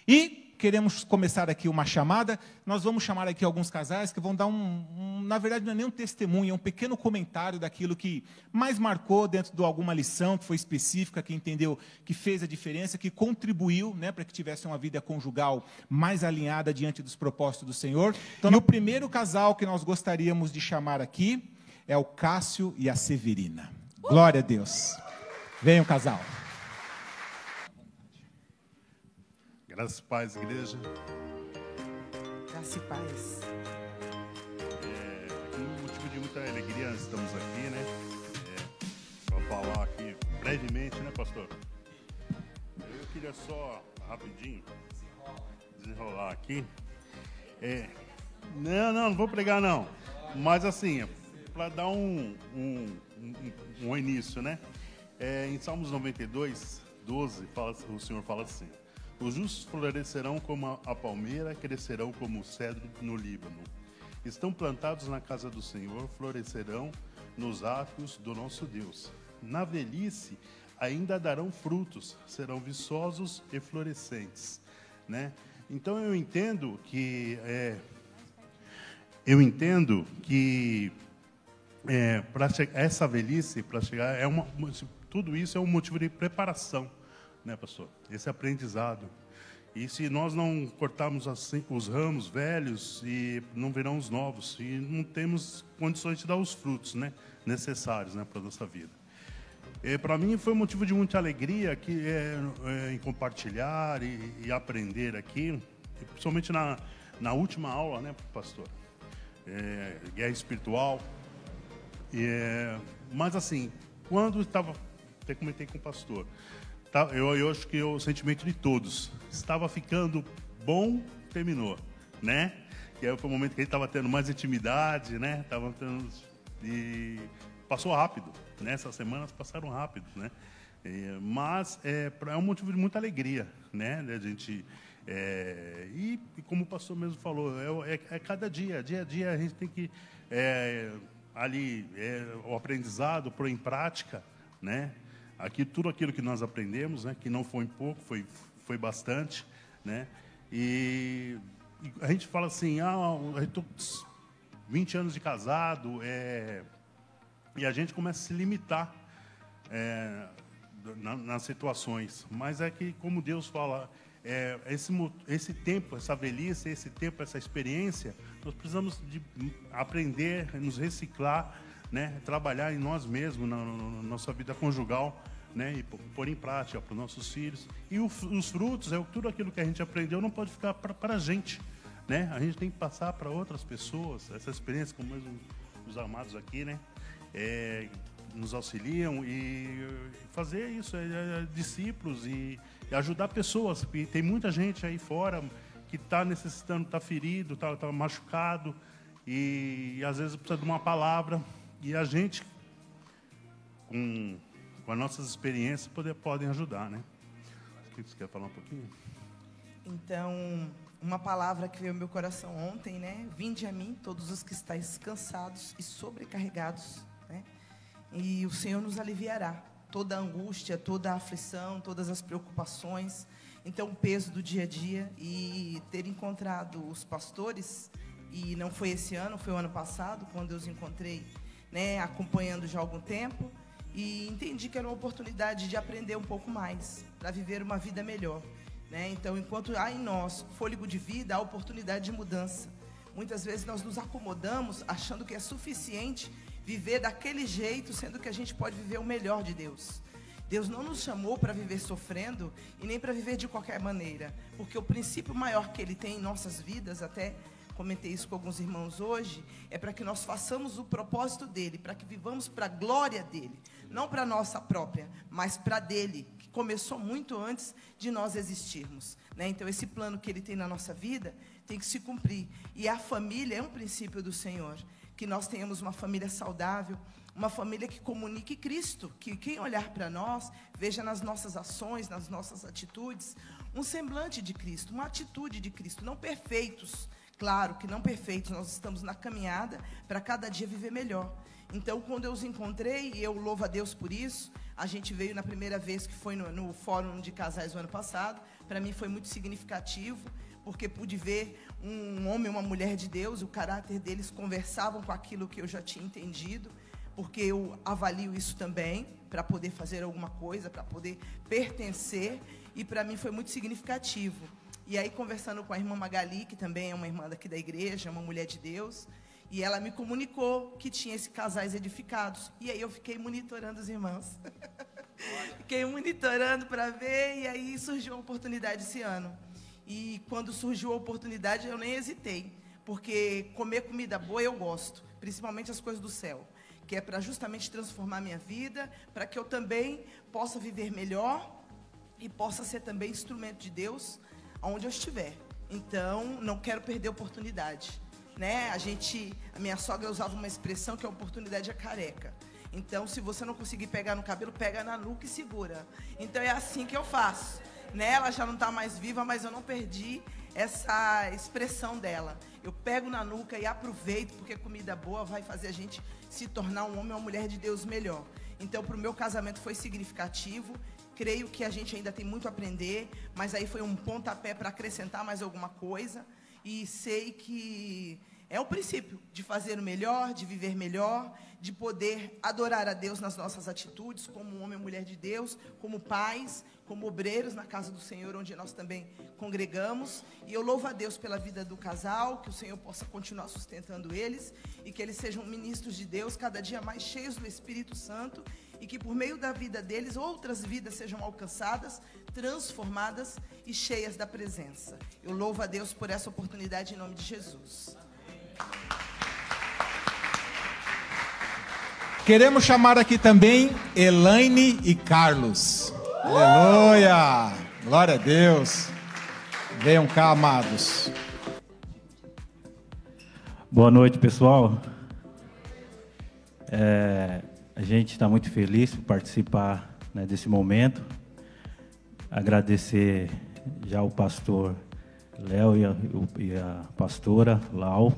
E queremos começar aqui uma chamada. Nós vamos chamar aqui alguns casais que vão dar na verdade, não é nem um testemunho, é um pequeno comentário daquilo que mais marcou dentro de alguma lição que foi específica, que entendeu, que fez a diferença, que contribuiu, né, para que tivesse uma vida conjugal mais alinhada diante dos propósitos do Senhor. Então, o primeiro casal que nós gostaríamos de chamar aqui é o Cássio e a Severina. Glória a Deus. Venham, casal. Graças e paz, igreja. Graças e paz. Um motivo de muita alegria, estamos aqui, né? Para falar aqui brevemente, né, pastor? Eu queria só, rapidinho, desenrolar aqui. Não vou pregar, não. Mas, assim, para dar um início, né? Em Salmos 92, 12, o Senhor fala assim: os justos florescerão como a palmeira, crescerão como o cedro no Líbano. Estão plantados na casa do Senhor, florescerão nos átrios do nosso Deus. Na velhice ainda darão frutos, serão viçosos e florescentes, né? Então eu entendo que para essa velhice, para chegar, tudo isso é um motivo de preparação, né, pastor? Esse aprendizado. E se nós não cortarmos assim os ramos velhos, e não virão os novos, e não temos condições de dar os frutos, né, necessários, né, para a nossa vida. Para mim foi um motivo de muita alegria em compartilhar e aprender aqui, principalmente na última aula, né, pastor? Guerra espiritual. Mas assim, quando estava, até comentei com o pastor, eu acho que o sentimento de todos estava ficando bom, terminou, né? E aí foi o momento que ele estava tendo mais intimidade, né? E passou rápido, né? Essas semanas passaram rápido, né? Mas é um motivo de muita alegria, né? A gente e como o pastor mesmo falou, cada dia a dia a gente tem que o aprendizado, pôr em prática, né? Tudo aquilo que nós aprendemos, né? Que não foi pouco, foi bastante, né? E a gente fala assim, eu estou 20 anos de casado, e a gente começa a se limitar nas situações. Mas é que, como Deus fala, esse tempo, essa velhice, esse tempo, essa experiência, nós precisamos de aprender, nos reciclar, né? Trabalhar em nós mesmos, na nossa vida conjugal, né? E pôr em prática para os nossos filhos. E os frutos, tudo aquilo que a gente aprendeu não pode ficar para a gente, né? A gente tem que passar para outras pessoas, essa experiência, como mesmo os amados aqui, né? Nos auxiliam e fazer isso, discípulos e ajudar pessoas, porque tem muita gente aí fora que está necessitando, está ferido, está machucado, e às vezes precisa de uma palavra, e a gente, com as nossas experiências, podem ajudar, né? O que você quer falar um pouquinho? Então, uma palavra que veio ao meu coração ontem, né? Vinde a mim, todos os que estáis cansados e sobrecarregados, né? E o Senhor nos aliviará toda a angústia, toda a aflição, todas as preocupações. Então, o peso do dia a dia, e ter encontrado os pastores, e não foi esse ano, foi o ano passado, quando eu os encontrei, né, acompanhando já há algum tempo, e entendi que era uma oportunidade de aprender um pouco mais, para viver uma vida melhor, né? Então, enquanto há em nós fôlego de vida, há oportunidade de mudança. Muitas vezes nós nos acomodamos achando que é suficiente viver daquele jeito, sendo que a gente pode viver o melhor de Deus. Deus não nos chamou para viver sofrendo e nem para viver de qualquer maneira, porque o princípio maior que Ele tem em nossas vidas, até comentei isso com alguns irmãos hoje, é para que nós façamos o propósito dEle, para que vivamos para a glória dEle, não para a nossa própria, mas para a dEle, que começou muito antes de nós existirmos, né? Então, esse plano que Ele tem na nossa vida tem que se cumprir, e a família é um princípio do Senhor, que nós tenhamos uma família saudável, uma família que comunique Cristo, que quem olhar para nós, veja nas nossas ações, nas nossas atitudes, um semblante de Cristo, uma atitude de Cristo, não perfeitos, claro que não perfeitos, nós estamos na caminhada para cada dia viver melhor. Então, quando eu os encontrei, e eu louvo a Deus por isso, A gente veio na primeira vez, que foi no Fórum de Casais do ano passado. Para mim foi muito significativo, porque pude ver um homem e uma mulher de Deus, o caráter deles conversavam com aquilo que eu já tinha entendido, porque eu avalio isso também, para poder fazer alguma coisa, para poder pertencer, e para mim foi muito significativo. E aí, conversando com a irmã Magali, que também é uma irmã daqui da igreja, uma mulher de Deus, e ela me comunicou que tinha esses casais edificados. E aí eu fiquei monitorando os irmãos. Fiquei monitorando para ver, e aí surgiu a oportunidade esse ano. E quando surgiu a oportunidade, eu nem hesitei, porque comer comida boa eu gosto, principalmente as coisas do céu, que é para justamente transformar minha vida, para que eu também possa viver melhor e possa ser também instrumento de Deus onde eu estiver. Então, não quero perder a oportunidade, né? A minha sogra usava uma expressão que a oportunidade é careca. Então, se você não conseguir pegar no cabelo, pega na nuca e segura. Então, é assim que eu faço, né? Ela já não está mais viva, mas eu não perdi essa expressão dela. Eu pego na nuca e aproveito, porque comida boa vai fazer a gente se tornar um homem ou uma mulher de Deus melhor. Então, para o meu casamento foi significativo. Creio que a gente ainda tem muito a aprender, mas aí foi um pontapé para acrescentar mais alguma coisa. E sei que é o princípio de fazer o melhor, de viver melhor, de poder adorar a Deus nas nossas atitudes, como homem e mulher de Deus, como pais, como obreiros na casa do Senhor, onde nós também congregamos. E eu louvo a Deus pela vida do casal, que o Senhor possa continuar sustentando eles, e que eles sejam ministros de Deus, cada dia mais cheios do Espírito Santo, e que por meio da vida deles, outras vidas sejam alcançadas, transformadas e cheias da presença. Eu louvo a Deus por essa oportunidade em nome de Jesus. Queremos chamar aqui também Elaine e Carlos. Aleluia! Glória a Deus. Venham cá, amados. Boa noite, pessoal. A gente está muito feliz por participar, né, desse momento. Agradecer já o pastor Léo e a pastora Lau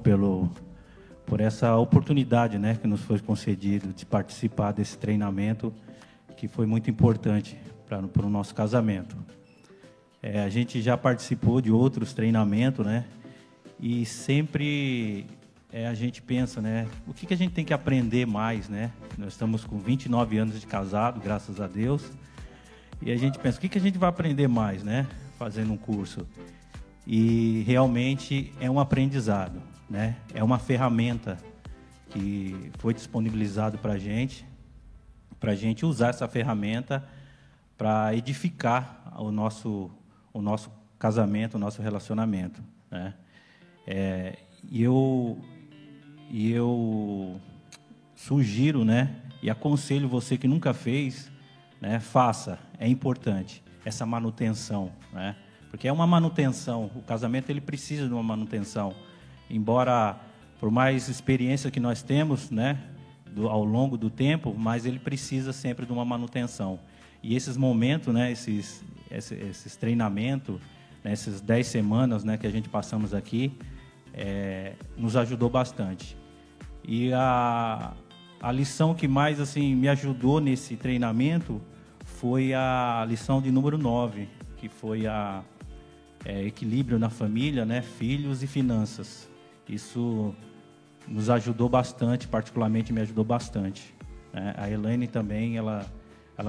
por essa oportunidade, né, que nos foi concedido de participar desse treinamento, que foi muito importante para o nosso casamento. A gente já participou de outros treinamentos, né, e sempre a gente pensa, né, o que a gente tem que aprender mais, né? Nós estamos com 29 anos de casado, graças a Deus, e a gente pensa, o que a gente vai aprender mais, né, fazendo um curso? E realmente é um aprendizado, né? É uma ferramenta que foi disponibilizado para a gente usar essa ferramenta para edificar o nosso casamento, o nosso relacionamento, né? E eu sugiro, né, e aconselho você que nunca fez, né, faça. É importante essa manutenção, né? Porque é uma manutenção. O casamento ele precisa de uma manutenção. Embora por mais experiência que nós temos, né, ao longo do tempo, mas ele precisa sempre de uma manutenção. E esses momentos, né, esses treinamentos, né, essas 10 semanas, né, que a gente passamos aqui, nos ajudou bastante. E a lição que mais assim me ajudou nesse treinamento foi a lição de número 9, que foi equilíbrio na família, né, filhos e finanças. Isso nos ajudou bastante, particularmente me ajudou bastante, né? A Elaine também, ela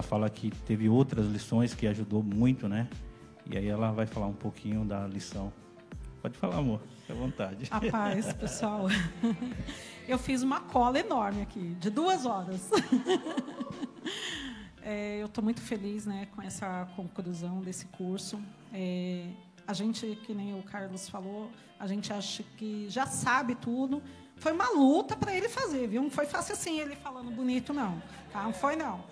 fala que teve outras lições que ajudou muito, né? E aí ela vai falar um pouquinho da lição. Pode falar, amor, fique à vontade. A paz, pessoal. Eu fiz uma cola enorme aqui, de 2 horas. Eu estou muito feliz, né, com essa conclusão desse curso. A gente, que nem o Carlos falou, a gente acha que já sabe tudo. Foi uma luta para ele fazer, viu? Não foi fácil assim, ele falando bonito, não. Tá? Não foi, não.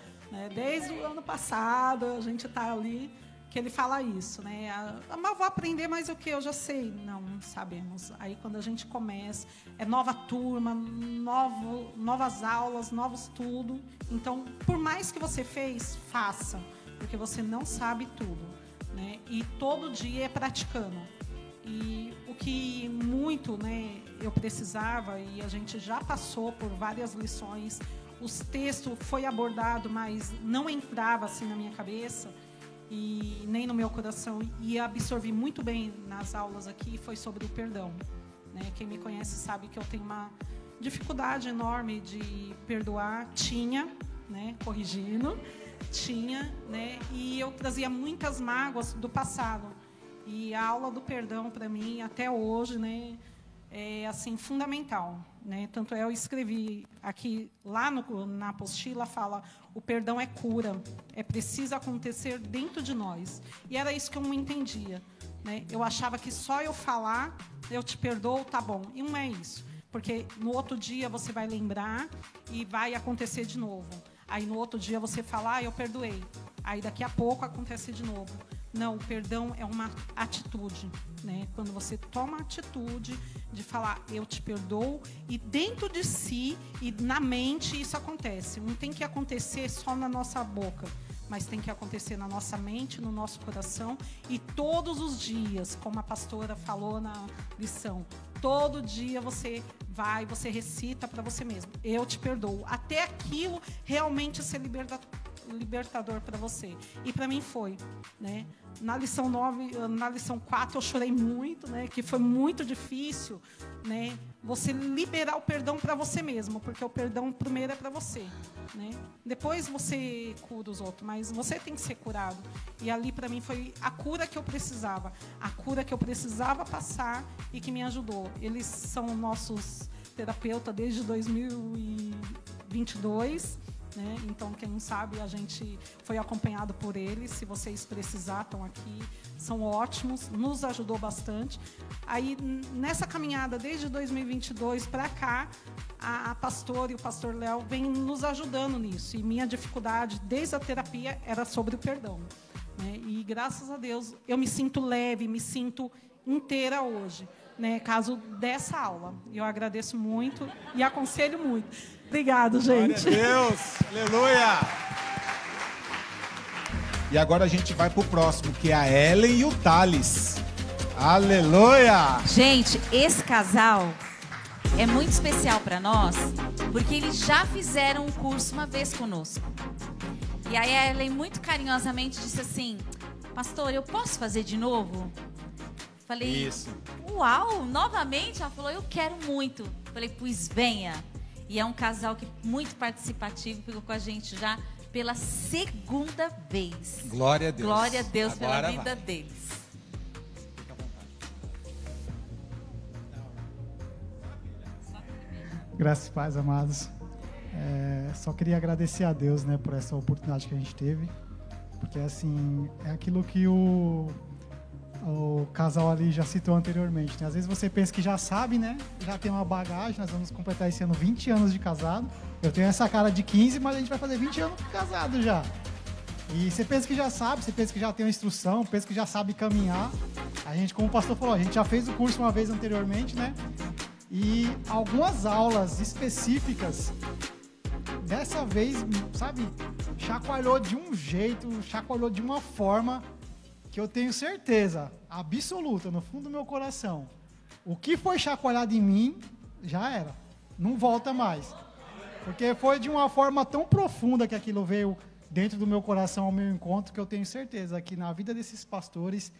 Desde o ano passado, a gente está ali, que ele fala isso, né? Mas vou aprender mais o que eu já sei. Não sabemos. Aí, quando a gente começa, é nova turma, novas aulas, novos tudo. Então, por mais que você fez, faça, porque você não sabe tudo, né? E todo dia é praticando. E o que muito, né, eu precisava, e a gente já passou por várias lições os textos foi abordado, mas não entrava assim na minha cabeça e nem no meu coração, e absorvi muito bem nas aulas aqui, foi sobre o perdão, né? Quem me conhece sabe que eu tenho uma dificuldade enorme de perdoar, né? Corrigindo, né? E eu trazia muitas mágoas do passado, e a aula do perdão para mim até hoje, né, é assim fundamental, né? Tanto é, eu escrevi aqui lá na apostila, fala: o perdão é cura, é preciso acontecer dentro de nós. E era isso que eu não entendia, né? Eu achava que só eu falar, eu te perdoo, tá bom. E não é isso, porque no outro dia você vai lembrar e vai acontecer de novo. Aí no outro dia você fala: ah, eu perdoei. Aí daqui a pouco acontece de novo. Não, o perdão é uma atitude, né? Quando você toma a atitude de falar: eu te perdoo, e dentro de si e na mente isso acontece. Não tem que acontecer só na nossa boca, mas tem que acontecer na nossa mente, no nosso coração, e todos os dias, como a pastora falou na lição, todo dia você vai, você recita para você mesmo: eu te perdoo, até aquilo realmente ser libertador para você. E para mim foi, né? Na lição 9, na lição 4 eu chorei muito, né? Que foi muito difícil, né? Você liberar o perdão para você mesmo, porque o perdão primeiro é para você, né? Depois você cura os outros, mas você tem que ser curado. E ali para mim foi a cura que eu precisava passar e que me ajudou. Eles são nossos terapeutas desde 2022. Né? Então, quem não sabe, a gente foi acompanhado por eles. Se vocês precisarem, estão aqui, são ótimos, nos ajudou bastante. Aí, nessa caminhada, desde 2022 para cá, a pastora e o pastor Léo vêm nos ajudando nisso. E minha dificuldade, desde a terapia, era sobre o perdão, né? E, graças a Deus, eu me sinto leve, me sinto inteira hoje, né? Caso dessa aula. Eu agradeço muito e aconselho muito. Obrigado, gente. Glória a Deus. Aleluia. E agora a gente vai pro próximo, que é a Ellen e o Thales. Aleluia. Gente, esse casal é muito especial para nós, porque eles já fizeram um curso uma vez conosco. E aí a Ellen muito carinhosamente disse assim: pastor, eu posso fazer de novo? Falei: isso. Uau, novamente? Ela falou: eu quero muito. Falei: pois venha. E é um casal que muito participativo, ficou com a gente já pela segunda vez. Glória a Deus. Glória a Deus agora pela vida vai. deles. Fica à vontade. Graças e paz, amados. Só queria agradecer a Deus, né, por essa oportunidade que a gente teve. Porque, assim, é aquilo que o casal ali já citou anteriormente, né? Às vezes você pensa que já sabe, né? Já tem uma bagagem. Nós vamos completar esse ano 20 anos de casado. Eu tenho essa cara de 15, mas a gente vai fazer 20 anos de casado já. E você pensa que já sabe, você pensa que já tem uma instrução, pensa que já sabe caminhar. A gente, como o pastor falou, a gente já fez o curso uma vez anteriormente, né? E algumas aulas específicas, dessa vez, sabe, chacoalhou de um jeito, chacoalhou de uma forma que eu tenho certeza absoluta, no fundo do meu coração, o que foi chacoalhado em mim, já era. Não volta mais. Porque foi de uma forma tão profunda que aquilo veio dentro do meu coração ao meu encontro, que eu tenho certeza que na vida desses pastores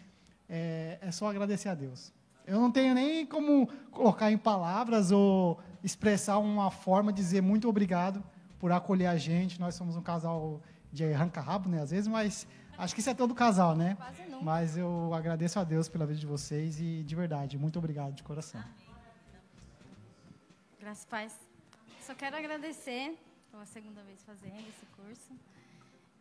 é só agradecer a Deus. Eu não tenho nem como colocar em palavras ou expressar uma forma de dizer muito obrigado por acolher a gente. Nós somos um casal de arranca-rabo, né, às vezes, mas acho que isso é todo casal, né? Quase nunca. Mas eu agradeço a Deus pela vida de vocês e, de verdade, muito obrigado de coração. Graças a Deus. Só quero agradecer pela segunda vez fazendo esse curso.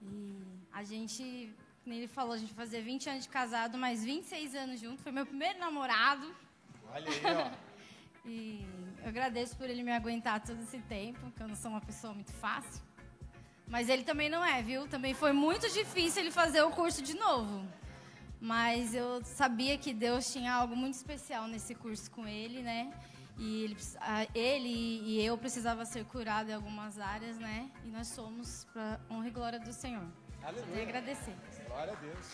E a gente, como ele falou, a gente vai fazer 20 anos de casado, mais 26 anos junto. Foi meu primeiro namorado. Olha aí, ó. E eu agradeço por ele me aguentar todo esse tempo, porque eu não sou uma pessoa muito fácil. Mas ele também não é, viu? Também foi muito difícil ele fazer o curso de novo. Mas eu sabia que Deus tinha algo muito especial nesse curso com ele, né? E ele e eu precisava ser curado em algumas áreas, né? E nós somos para honra e glória do Senhor. Aleluia. Só tenho a agradecer. Glória a Deus.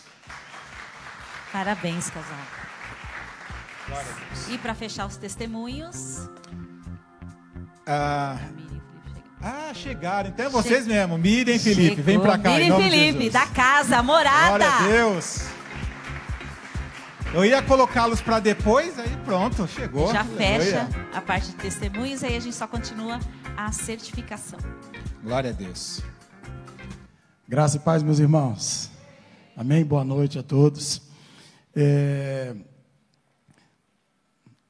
Parabéns, casal. Glória a Deus. E para fechar os testemunhos... Ah, chegaram. Então é vocês mesmo. Miriam e Felipe, vem pra cá. Miriam e Felipe, da casa, morada. Glória a Deus. Eu ia colocá-los para depois, aí pronto, chegou. Já fecha a parte de testemunhos, aí a gente só continua a certificação. Glória a Deus. Graça e paz, meus irmãos. Amém? Boa noite a todos.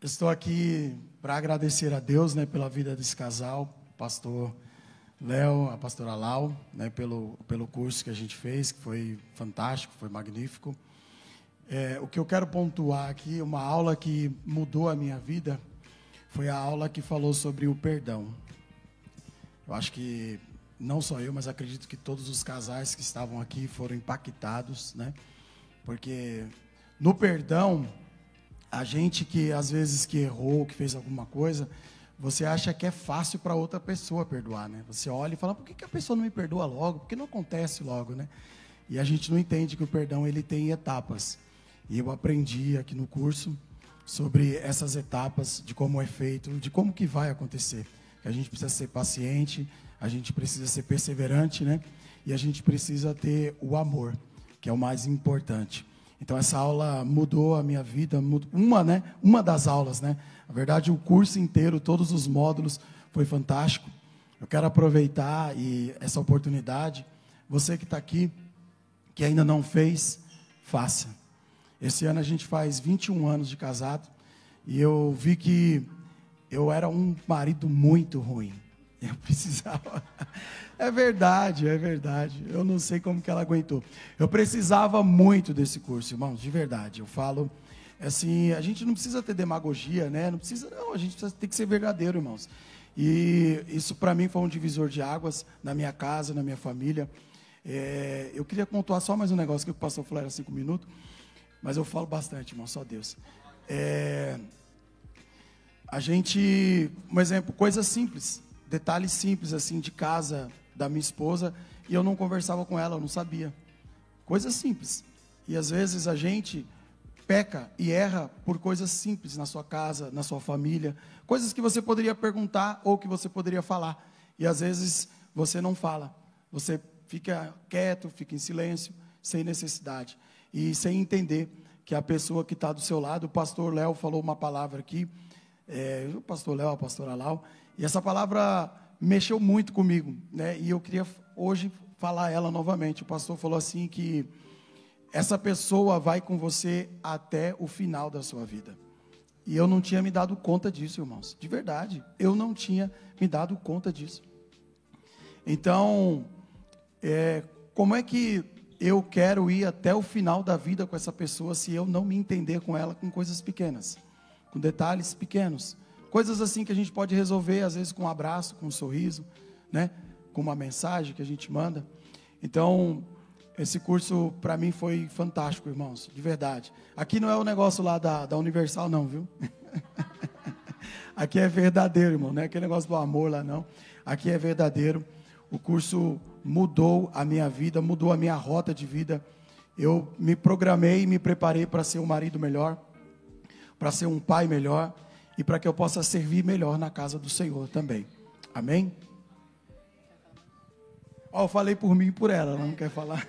Estou aqui para agradecer a Deus, né, pela vida desse casal, pastor Léo, a pastora Lau, né, pelo curso que a gente fez, que foi fantástico, foi magnífico. O que eu quero pontuar aqui, uma aula que mudou a minha vida, foi a aula que falou sobre o perdão. Eu acho que não só eu, mas acredito que todos os casais que estavam aqui foram impactados, né? Porque no perdão, a gente que às vezes que errou, que fez alguma coisa, você acha que é fácil para outra pessoa perdoar, né? Você olha e fala, por que a pessoa não me perdoa logo? Por que não acontece logo, né? E a gente não entende que o perdão ele tem etapas. E eu aprendi aqui no curso sobre essas etapas, de como é feito, de como que vai acontecer. Que a gente precisa ser paciente, a gente precisa ser perseverante, né? E a gente precisa ter o amor, que é o mais importante. Então essa aula mudou a minha vida, uma das aulas, né? Na verdade o curso inteiro, todos os módulos, foi fantástico. Eu quero aproveitar essa oportunidade, você que está aqui, que ainda não fez, faça. Esse ano a gente faz 21 anos de casado, e eu vi que eu era um marido muito ruim. Eu precisava... É verdade. Eu não sei como que ela aguentou. Eu precisava muito desse curso, irmãos, de verdade. Eu falo, assim, a gente não precisa ter demagogia, né? A gente precisa ter que ser verdadeiro, irmãos. E isso para mim foi um divisor de águas na minha casa, na minha família. Eu queria pontuar só mais um negócio que o pastor falou, era 5 minutos, mas eu falo bastante, irmão, só Deus. A gente, um exemplo, coisas simples, detalhes simples, assim, de casa da minha esposa, e eu não conversava com ela, eu não sabia. Coisas simples. E às vezes a gente peca e erra por coisas simples na sua casa, na sua família, coisas que você poderia perguntar ou que você poderia falar. E às vezes você não fala, você fica quieto, fica em silêncio, sem necessidade. E sem entender que a pessoa que está do seu lado, o pastor Léo falou uma palavra aqui, o pastor Léo, a pastora Lau, e essa palavra mexeu muito comigo, né? E eu queria hoje falar ela novamente. O pastor falou assim que essa pessoa vai com você até o final da sua vida. E eu não tinha me dado conta disso, irmãos, de verdade, eu não tinha me dado conta disso. Então, como é que eu quero ir até o final da vida com essa pessoa se eu não me entender com ela com coisas pequenas, com detalhes pequenos, coisas assim que a gente pode resolver às vezes com um abraço, com um sorriso, né? Com uma mensagem que a gente manda. Então, esse curso para mim foi fantástico, irmãos, de verdade. Aqui não é o negócio lá da Universal não, viu? Aqui é verdadeiro, irmão, não é aquele negócio do amor lá não. Aqui é verdadeiro. O curso mudou a minha vida, mudou a minha rota de vida. Eu me programei e me preparei para ser um marido melhor, para ser um pai melhor e para que eu possa servir melhor na casa do Senhor também. Amém? Eu falei por mim e por ela não quer falar.